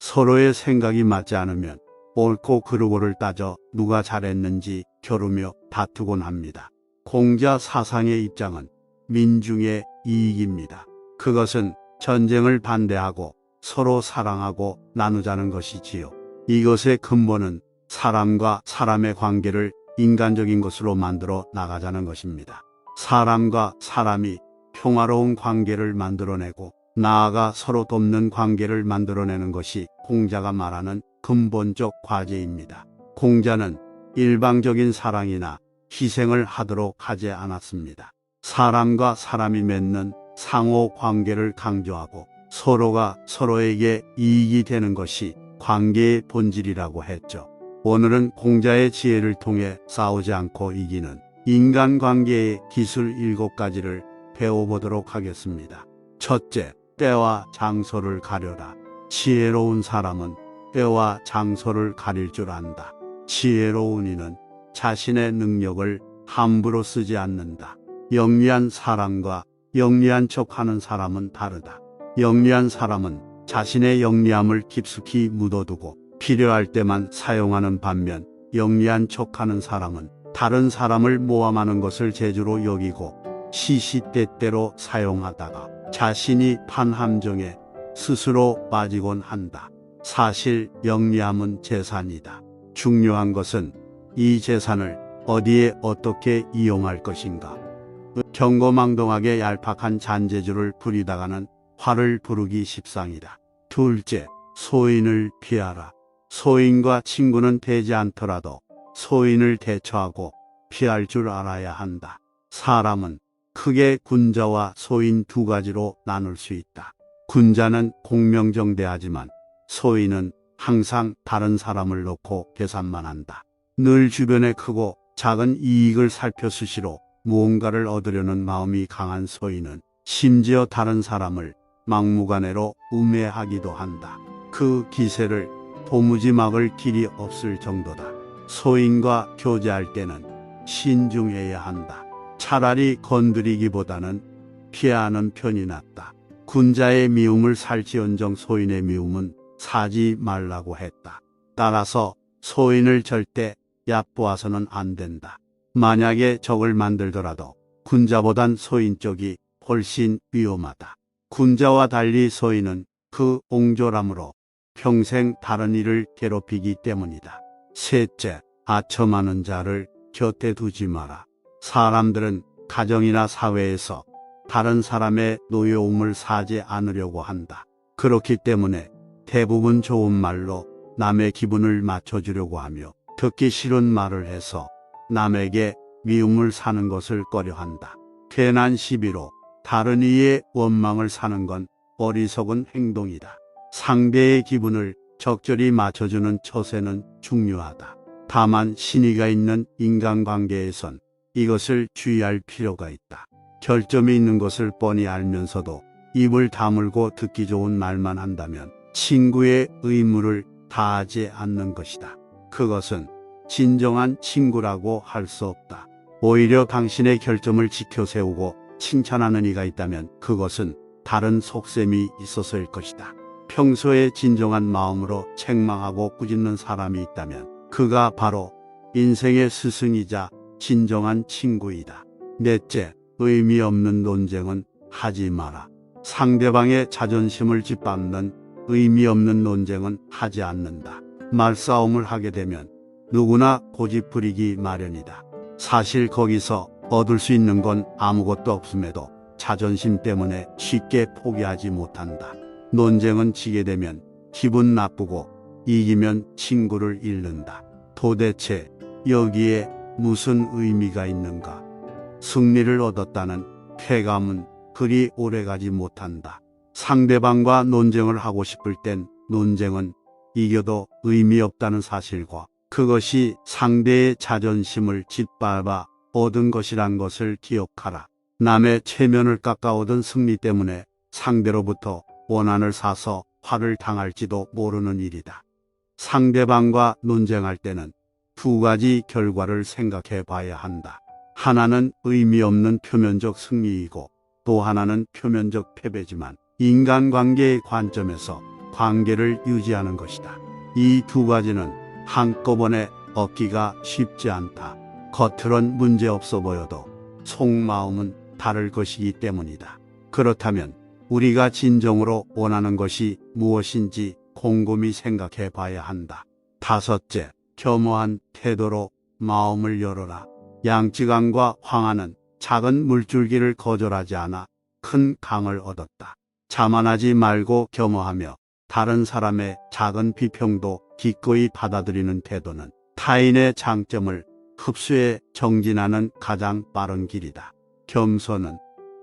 서로의 생각이 맞지 않으면 옳고 그르고를 따져 누가 잘했는지 겨루며 다투곤 합니다. 공자 사상의 입장은 민중의 이익입니다. 그것은 전쟁을 반대하고 서로 사랑하고 나누자는 것이지요. 이것의 근본은 사람과 사람의 관계를 인간적인 것으로 만들어 나가자는 것입니다. 사람과 사람이 평화로운 관계를 만들어내고 나아가 서로 돕는 관계를 만들어내는 것이 공자가 말하는 근본적 과제입니다. 공자는 일방적인 사랑이나 희생을 하도록 하지 않았습니다. 사람과 사람이 맺는 상호 관계를 강조하고 서로가 서로에게 이익이 되는 것이 관계의 본질이라고 했죠. 오늘은 공자의 지혜를 통해 싸우지 않고 이기는 인간관계의 기술 7가지를 배워보도록 하겠습니다. 첫째, 때와 장소를 가려라. 지혜로운 사람은 때와 장소를 가릴 줄 안다. 지혜로운 이는 자신의 능력을 함부로 쓰지 않는다. 영리한 사람과 영리한 척하는 사람은 다르다. 영리한 사람은 자신의 영리함을 깊숙이 묻어두고 필요할 때만 사용하는 반면 영리한 척하는 사람은 다른 사람을 모함하는 것을 재주로 여기고 시시때때로 사용하다가 자신이 판 함정에 스스로 빠지곤 한다. 사실 영리함은 재산이다. 중요한 것은 이 재산을 어디에 어떻게 이용할 것인가. 경거망동하게 얄팍한 잔재주를 부리다가는 화를 부르기 십상이다. 둘째, 소인을 피하라. 소인과 친구는 되지 않더라도 소인을 대처하고 피할 줄 알아야 한다. 사람은 크게 군자와 소인 2가지로 나눌 수 있다. 군자는 공명정대하지만 소인은 항상 다른 사람을 놓고 계산만 한다. 늘 주변의 크고 작은 이익을 살펴 수시로 무언가를 얻으려는 마음이 강한 소인은 심지어 다른 사람을 막무가내로 음해하기도 한다. 그 기세를 도무지 막을 길이 없을 정도다. 소인과 교제할 때는 신중해야 한다. 차라리 건드리기보다는 피하는 편이 낫다. 군자의 미움을 살지언정 소인의 미움은 사지 말라고 했다. 따라서 소인을 절대 얕보아서는 안 된다. 만약에 적을 만들더라도 군자보단 소인 쪽이 훨씬 위험하다. 군자와 달리 소인은 그 옹졸함으로 평생 다른 이를 괴롭히기 때문이다. 셋째, 아첨하는 자를 곁에 두지 마라. 사람들은 가정이나 사회에서 다른 사람의 노여움을 사지 않으려고 한다. 그렇기 때문에 대부분 좋은 말로 남의 기분을 맞춰주려고 하며 듣기 싫은 말을 해서 남에게 미움을 사는 것을 꺼려한다. 괜한 시비로 다른 이의 원망을 사는 건 어리석은 행동이다. 상대의 기분을 적절히 맞춰주는 처세는 중요하다. 다만 신의가 있는 인간관계에선 이것을 주의할 필요가 있다. 결점이 있는 것을 뻔히 알면서도 입을 다물고 듣기 좋은 말만 한다면 친구의 의무를 다하지 않는 것이다. 그것은 진정한 친구라고 할 수 없다. 오히려 당신의 결점을 지켜세우고 칭찬하는 이가 있다면 그것은 다른 속셈이 있어서일 것이다. 평소에 진정한 마음으로 책망하고 꾸짖는 사람이 있다면 그가 바로 인생의 스승이자 진정한 친구이다. 넷째, 의미 없는 논쟁은 하지 마라. 상대방의 자존심을 짓밟는 의미 없는 논쟁은 하지 않는다. 말싸움을 하게 되면 누구나 고집 부리기 마련이다. 사실 거기서 얻을 수 있는 건 아무것도 없음에도 자존심 때문에 쉽게 포기하지 못한다. 논쟁은 지게 되면 기분 나쁘고 이기면 친구를 잃는다. 도대체 여기에 무슨 의미가 있는가? 승리를 얻었다는 쾌감은 그리 오래가지 못한다. 상대방과 논쟁을 하고 싶을 땐 논쟁은 이겨도 의미 없다는 사실과 그것이 상대의 자존심을 짓밟아 얻은 것이란 것을 기억하라. 남의 체면을 깎아 얻은 승리 때문에 상대로부터 원한을 사서 화를 당할지도 모르는 일이다. 상대방과 논쟁할 때는 2가지 결과를 생각해 봐야 한다. 하나는 의미 없는 표면적 승리이고 또 하나는 표면적 패배지만 인간관계의 관점에서 관계를 유지하는 것이다. 이 두 가지는 한꺼번에 얻기가 쉽지 않다. 겉으론 문제 없어 보여도 속마음은 다를 것이기 때문이다. 그렇다면 우리가 진정으로 원하는 것이 무엇인지 곰곰이 생각해 봐야 한다. 다섯째, 겸허한 태도로 마음을 열어라. 양쯔강과 황하는 작은 물줄기를 거절하지 않아 큰 강을 얻었다. 자만하지 말고 겸허하며 다른 사람의 작은 비평도 기꺼이 받아들이는 태도는 타인의 장점을 흡수해 정진하는 가장 빠른 길이다. 겸손은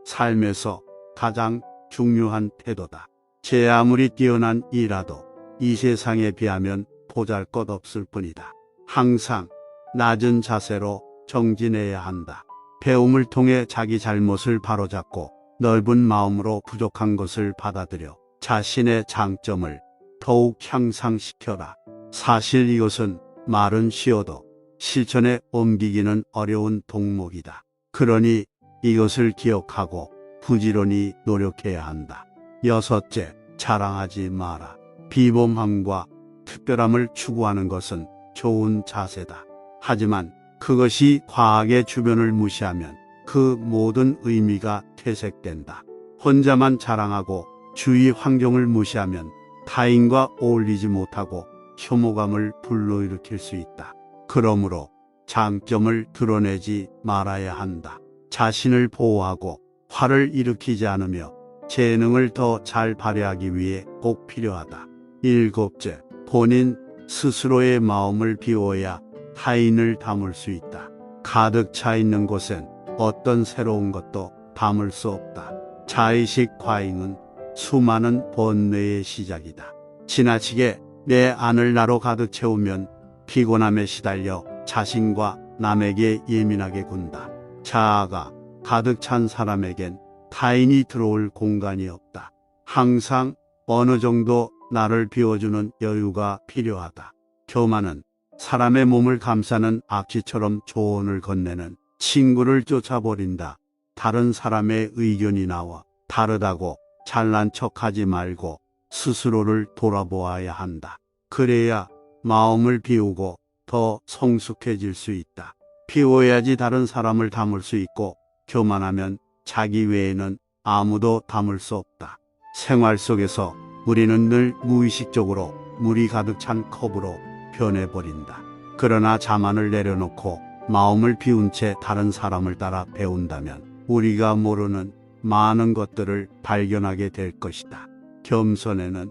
삶에서 가장 중요한 태도다. 제 아무리 뛰어난 이라도 이 세상에 비하면 보잘것없을 뿐이다. 항상 낮은 자세로 정진해야 한다. 배움을 통해 자기 잘못을 바로잡고 넓은 마음으로 부족한 것을 받아들여 자신의 장점을 더욱 향상시켜라. 사실 이것은 말은 쉬워도 실천에 옮기기는 어려운 동목이다. 그러니 이것을 기억하고 부지런히 노력해야 한다. 여섯째, 자랑하지 마라. 비범함과 특별함을 추구하는 것은 좋은 자세다. 하지만 그것이 과하게 주변을 무시하면 그 모든 의미가 퇴색된다. 혼자만 자랑하고 주위 환경을 무시하면 타인과 어울리지 못하고 혐오감을 불러일으킬 수 있다. 그러므로 장점을 드러내지 말아야 한다. 자신을 보호하고 화를 일으키지 않으며 재능을 더 잘 발휘하기 위해 꼭 필요하다. 일곱째, 본인 스스로의 마음을 비워야 타인을 담을 수 있다. 가득 차 있는 곳엔 어떤 새로운 것도 담을 수 없다. 자의식 과잉은 수많은 번뇌의 시작이다. 지나치게 내 안을 나로 가득 채우면 피곤함에 시달려 자신과 남에게 예민하게 군다. 자아가 가득 찬 사람에겐 타인이 들어올 공간이 없다. 항상 어느 정도 나를 비워주는 여유가 필요하다. 교만은 사람의 몸을 감싸는 악취처럼 조언을 건네는 친구를 쫓아버린다. 다른 사람의 의견이 나와 다르다고 잘난 척하지 말고 스스로를 돌아보아야 한다. 그래야 마음을 비우고 더 성숙해질 수 있다. 비워야지 다른 사람을 담을 수 있고 교만하면 자기 외에는 아무도 담을 수 없다. 생활 속에서 우리는 늘 무의식적으로 물이 가득 찬 컵으로 변해버린다. 그러나 자만을 내려놓고 마음을 비운 채 다른 사람을 따라 배운다면 우리가 모르는 많은 것들을 발견하게 될 것이다. 겸손에는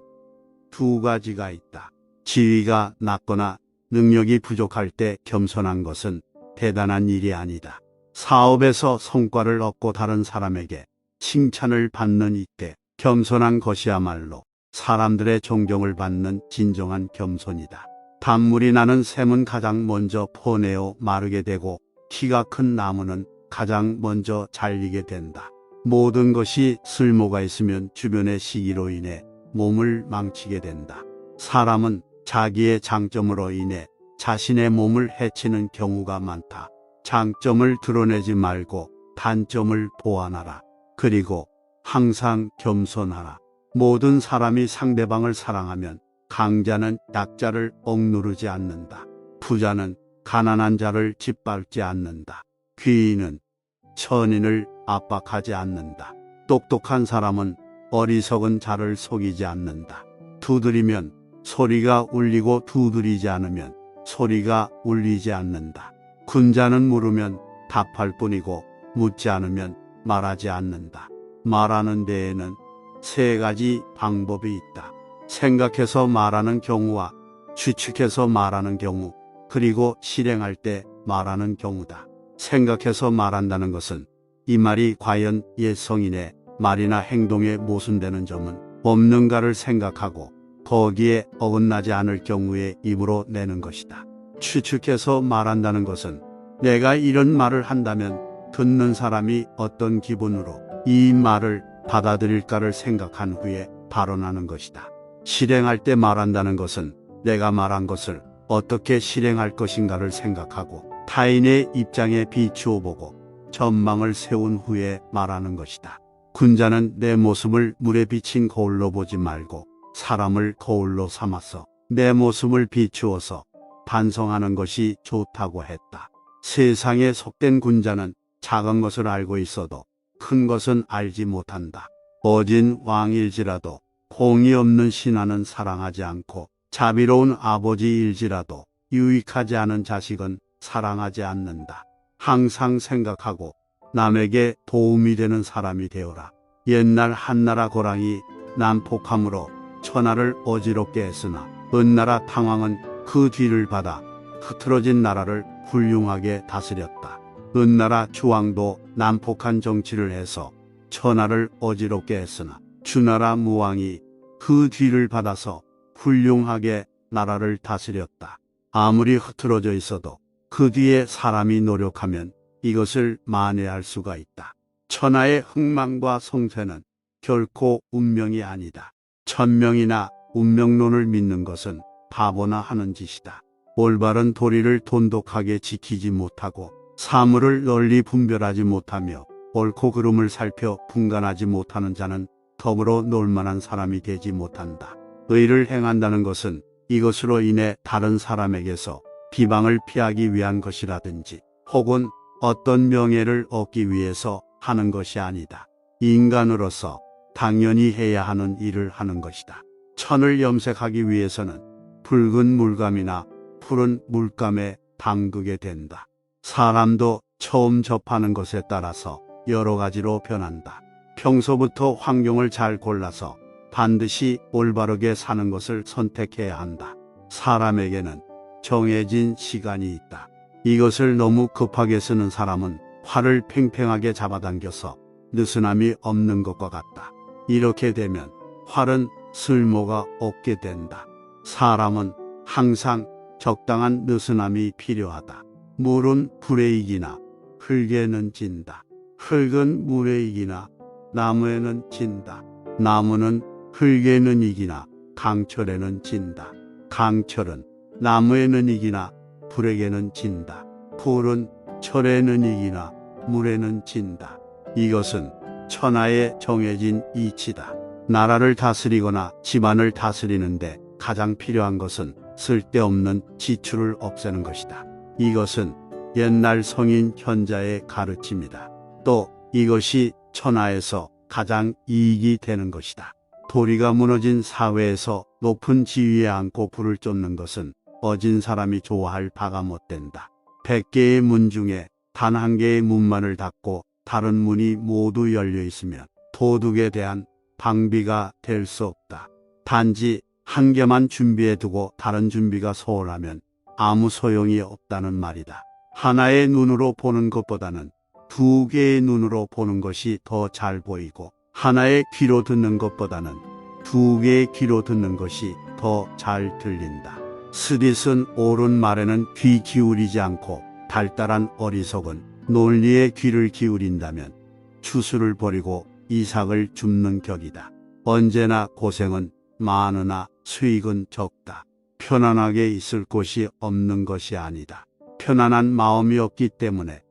두 가지가 있다. 지위가 낮거나 능력이 부족할 때 겸손한 것은 대단한 일이 아니다. 사업에서 성과를 얻고 다른 사람에게 칭찬을 받는 이때 겸손한 것이야말로 사람들의 존경을 받는 진정한 겸손이다. 단물이 나는 샘은 가장 먼저 포내어 마르게 되고 키가 큰 나무는 가장 먼저 잘리게 된다. 모든 것이 쓸모가 있으면 주변의 시기로 인해 몸을 망치게 된다. 사람은 자기의 장점으로 인해 자신의 몸을 해치는 경우가 많다. 장점을 드러내지 말고 단점을 보완하라. 그리고 항상 겸손하라. 모든 사람이 상대방을 사랑하면 강자는 약자를 억누르지 않는다. 부자는 가난한 자를 짓밟지 않는다. 귀인은 천인을 압박하지 않는다. 똑똑한 사람은 어리석은 자를 속이지 않는다. 두드리면 소리가 울리고 두드리지 않으면 소리가 울리지 않는다. 군자는 물으면 답할 뿐이고 묻지 않으면 말하지 않는다. 말하는 데에는 세 가지 방법이 있다. 생각해서 말하는 경우와 추측해서 말하는 경우, 그리고 실행할 때 말하는 경우다. 생각해서 말한다는 것은 이 말이 과연 옛 성인의 말이나 행동에 모순되는 점은 없는가를 생각하고 거기에 어긋나지 않을 경우에 입으로 내는 것이다. 추측해서 말한다는 것은 내가 이런 말을 한다면 듣는 사람이 어떤 기분으로 이 말을 받아들일까를 생각한 후에 발언하는 것이다. 실행할 때 말한다는 것은 내가 말한 것을 어떻게 실행할 것인가를 생각하고 타인의 입장에 비추어 보고 전망을 세운 후에 말하는 것이다. 군자는 내 모습을 물에 비친 거울로 보지 말고 사람을 거울로 삼아서 내 모습을 비추어서 반성하는 것이 좋다고 했다. 세상에 속된 군자는 작은 것을 알고 있어도 큰 것은 알지 못한다. 어진 왕일지라도 공의 없는 신하는 사랑하지 않고 자비로운 아버지일지라도 유익하지 않은 자식은 사랑하지 않는다. 항상 생각하고 남에게 도움이 되는 사람이 되어라. 옛날 한나라 고랑이 난폭함으로 천하를 어지럽게 했으나 은나라 탕왕은 그 뒤를 받아 흐트러진 나라를 훌륭하게 다스렸다. 은나라 주왕도 난폭한 정치를 해서 천하를 어지럽게 했으나 주나라 무왕이 그 뒤를 받아서 훌륭하게 나라를 다스렸다. 아무리 흐트러져 있어도 그 뒤에 사람이 노력하면 이것을 만회할 수가 있다. 천하의 흥망과 성쇠는 결코 운명이 아니다. 천명이나 운명론을 믿는 것은 바보나 하는 짓이다. 올바른 도리를 돈독하게 지키지 못하고 사물을 널리 분별하지 못하며 옳고 그름을 살펴 분간하지 못하는 자는 더불어 놀만한 사람이 되지 못한다. 의를 행한다는 것은 이것으로 인해 다른 사람에게서 비방을 피하기 위한 것이라든지 혹은 어떤 명예를 얻기 위해서 하는 것이 아니다. 인간으로서 당연히 해야 하는 일을 하는 것이다. 천을 염색하기 위해서는 붉은 물감이나 푸른 물감에 담그게 된다. 사람도 처음 접하는 것에 따라서 여러 가지로 변한다. 평소부터 환경을 잘 골라서 반드시 올바르게 사는 것을 선택해야 한다. 사람에게는 정해진 시간이 있다. 이것을 너무 급하게 쓰는 사람은 활을 팽팽하게 잡아당겨서 느슨함이 없는 것과 같다. 이렇게 되면 활은 쓸모가 없게 된다. 사람은 항상 적당한 느슨함이 필요하다. 물은 불에 익이나 흙에는 진다. 흙은 물에 익이나 나무에는 진다. 나무는 흙에는 익이나 강철에는 진다. 강철은 나무에는 익이나 불에게는 진다. 불은 철에는 익이나 물에는 진다. 이것은 천하에 정해진 이치다. 나라를 다스리거나 집안을 다스리는데 가장 필요한 것은 쓸데없는 지출을 없애는 것이다. 이것은 옛날 성인 현자의 가르침이다. 또 이것이 천하에서 가장 이익이 되는 것이다. 도리가 무너진 사회에서 높은 지위에 앉고 불을 쫓는 것은 어진 사람이 좋아할 바가 못된다. 100개의 문 중에 단 한 개의 문만을 닫고 다른 문이 모두 열려 있으면 도둑에 대한 방비가 될 수 없다. 단지 한 개만 준비해 두고 다른 준비가 소홀하면 아무 소용이 없다는 말이다. 하나의 눈으로 보는 것보다는 두 개의 눈으로 보는 것이 더 잘 보이고 하나의 귀로 듣는 것보다는 두 개의 귀로 듣는 것이 더 잘 들린다. 스릿은 옳은 말에는 귀 기울이지 않고 달달한 어리석은 논리에 귀를 기울인다면 추수를 버리고 이삭을 줍는 격이다. 언제나 고생은 많으나 수익은 적다. 편안하게 있을 곳이 없는 것이 아니다. 편안한 마음이 없기 때문에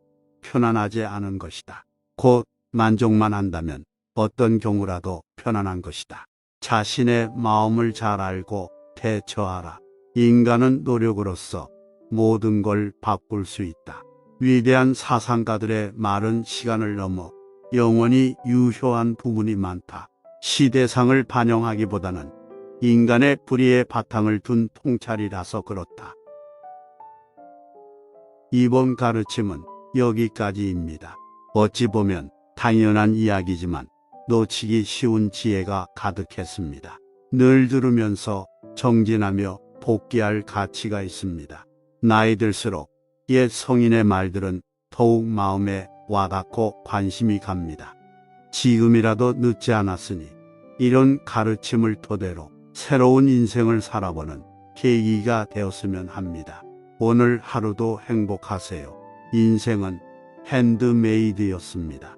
편안하지 않은 것이다. 곧 만족만 한다면 어떤 경우라도 편안한 것이다. 자신의 마음을 잘 알고 대처하라. 인간은 노력으로서 모든 걸 바꿀 수 있다. 위대한 사상가들의 말은 시간을 넘어 영원히 유효한 부분이 많다. 시대상을 반영하기보다는 인간의 불의의 바탕을 둔 통찰이라서 그렇다. 이번 가르침은 여기까지입니다. 어찌 보면 당연한 이야기지만 놓치기 쉬운 지혜가 가득했습니다. 늘 들으면서 정진하며 복기할 가치가 있습니다. 나이 들수록 옛 성인의 말들은 더욱 마음에 와닿고 관심이 갑니다. 지금이라도 늦지 않았으니 이런 가르침을 토대로 새로운 인생을 살아보는 계기가 되었으면 합니다. 오늘 하루도 행복하세요. 인생은 핸드메이드였습니다.